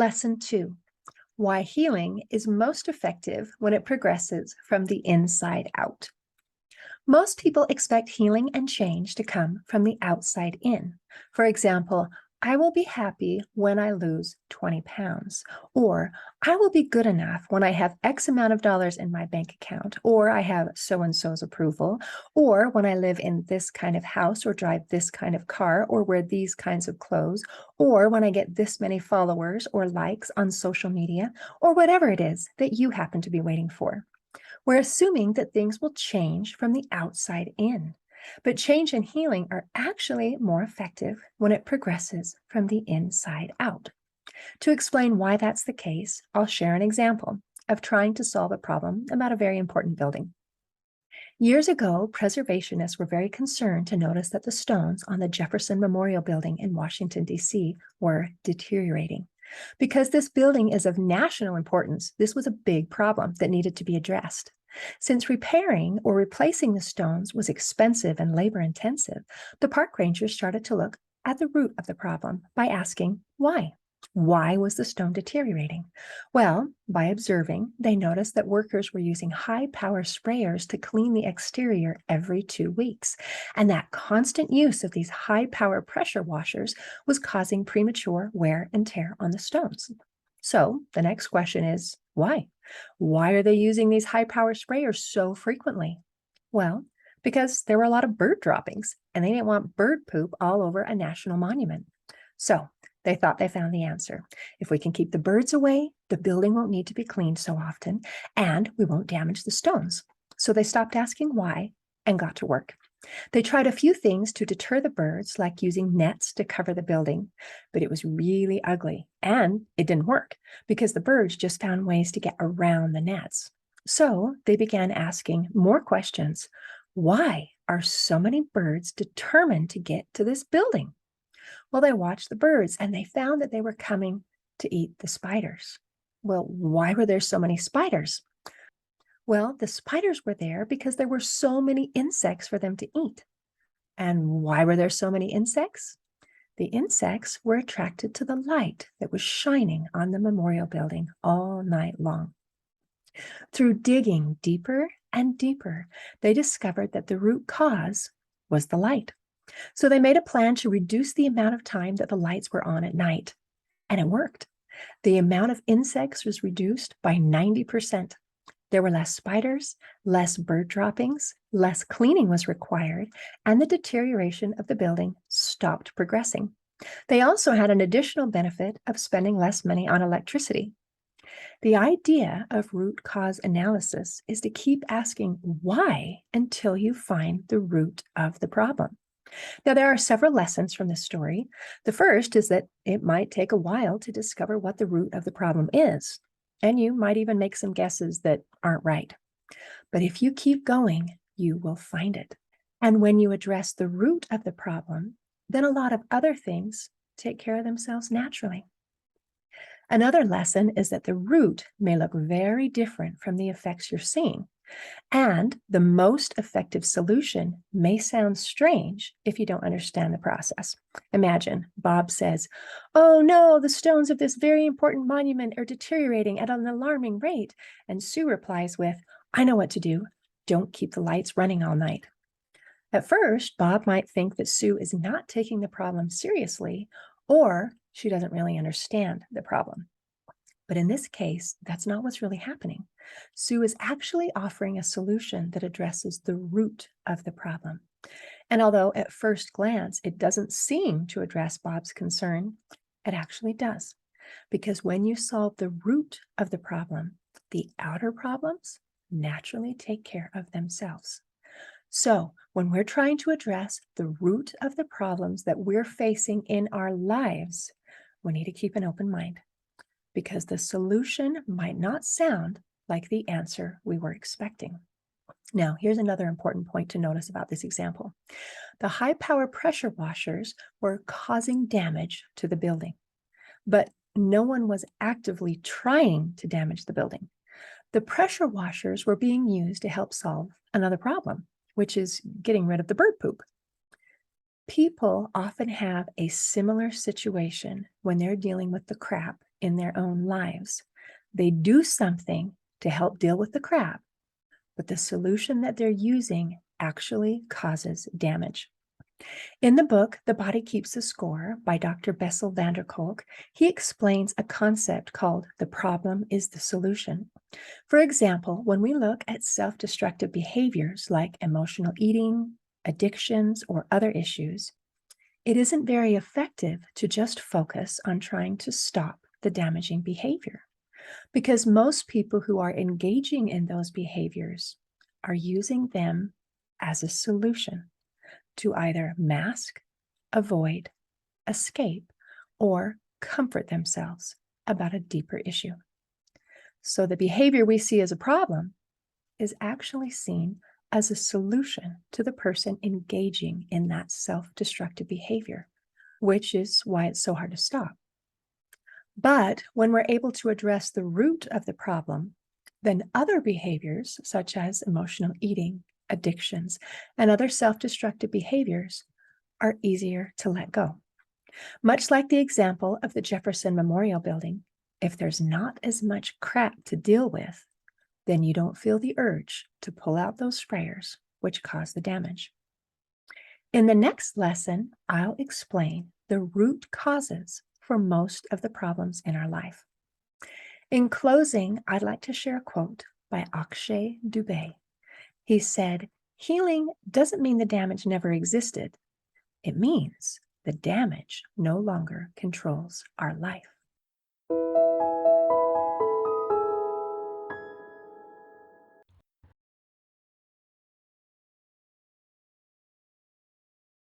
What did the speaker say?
Lesson 2, Why Healing is Most Effective When It Progresses from the Inside Out. Most people expect healing and change to come from the outside in. For example, I will be happy when I lose 20 pounds, or I will be good enough when I have X amount of dollars in my bank account, or I have so-and-so's approval, or when I live in this kind of house or drive this kind of car or wear these kinds of clothes, or when I get this many followers or likes on social media, or whatever it is that you happen to be waiting for. We're assuming that things will change from the outside in. But change and healing are actually more effective when it progresses from the inside out. To explain why that's the case, I'll share an example of trying to solve a problem about a very important building. Years ago, preservationists were very concerned to notice that the stones on the Jefferson Memorial Building in Washington, D.C. were deteriorating. Because this building is of national importance, this was a big problem that needed to be addressed. Since repairing or replacing the stones was expensive and labor-intensive, the park rangers started to look at the root of the problem by asking why. Why was the stone deteriorating? Well, by observing, they noticed that workers were using high-power sprayers to clean the exterior every 2 weeks, and that constant use of these high-power pressure washers was causing premature wear and tear on the stones. So the next question is, why? Why are they using these high-power sprayers so frequently? Well, because there were a lot of bird droppings, and they didn't want bird poop all over a national monument. So they thought they found the answer. If we can keep the birds away, the building won't need to be cleaned so often, and we won't damage the stones. So they stopped asking why and got to work. They tried a few things to deter the birds, like using nets to cover the building, but it was really ugly, and it didn't work because the birds just found ways to get around the nets. So they began asking more questions. Why are so many birds determined to get to this building? Well, they watched the birds and they found that they were coming to eat the spiders. Well, why were there so many spiders? Well, the spiders were there because there were so many insects for them to eat. And why were there so many insects? The insects were attracted to the light that was shining on the memorial building all night long. Through digging deeper and deeper, they discovered that the root cause was the light. So they made a plan to reduce the amount of time that the lights were on at night. And it worked. The amount of insects was reduced by 90%. There were less spiders, less bird droppings, less cleaning was required, and the deterioration of the building stopped progressing. They also had an additional benefit of spending less money on electricity. The idea of root cause analysis is to keep asking why until you find the root of the problem. Now, there are several lessons from this story. The first is that it might take a while to discover what the root of the problem is. And you might even make some guesses that aren't right. But if you keep going, you will find it. And when you address the root of the problem, then a lot of other things take care of themselves naturally. Another lesson is that the root may look very different from the effects you're seeing. And the most effective solution may sound strange if you don't understand the process. Imagine Bob says, "Oh no, the stones of this very important monument are deteriorating at an alarming rate." And Sue replies with, "I know what to do. Don't keep the lights running all night." At first, Bob might think that Sue is not taking the problem seriously, or she doesn't really understand the problem. But in this case, that's not what's really happening. Sue is actually offering a solution that addresses the root of the problem. And although at first glance, it doesn't seem to address Bob's concern, it actually does. Because when you solve the root of the problem, the outer problems naturally take care of themselves. So when we're trying to address the root of the problems that we're facing in our lives, we need to keep an open mind, because the solution might not sound like the answer we were expecting. Now, here's another important point to notice about this example. The high-power pressure washers were causing damage to the building, but no one was actively trying to damage the building. The pressure washers were being used to help solve another problem, which is getting rid of the bird poop. People often have a similar situation when they're dealing with the crap in their own lives. They do something to help deal with the crap, but the solution that they're using actually causes damage. In the book, The Body Keeps the Score by Dr. Bessel van der Kolk, he explains a concept called the problem is the solution. For example, when we look at self-destructive behaviors like emotional eating, addictions, or other issues, it isn't very effective to just focus on trying to stop the damaging behavior, because most people who are engaging in those behaviors are using them as a solution to either mask, avoid, escape, or comfort themselves about a deeper issue. So the behavior we see as a problem is actually seen as a solution to the person engaging in that self-destructive behavior, which is why it's so hard to stop. But when we're able to address the root of the problem, then other behaviors, such as emotional eating, addictions, and other self-destructive behaviors, are easier to let go. Much like the example of the Jefferson Memorial Building, if there's not as much crap to deal with, then you don't feel the urge to pull out those sprayers, which cause the damage. In the next lesson, I'll explain the root causes for most of the problems in our life. In closing, I'd like to share a quote by 𝐥𝐤𝐬𝐞. He said, "Healing doesn't mean the damage never existed. It means the damage no longer controls our life."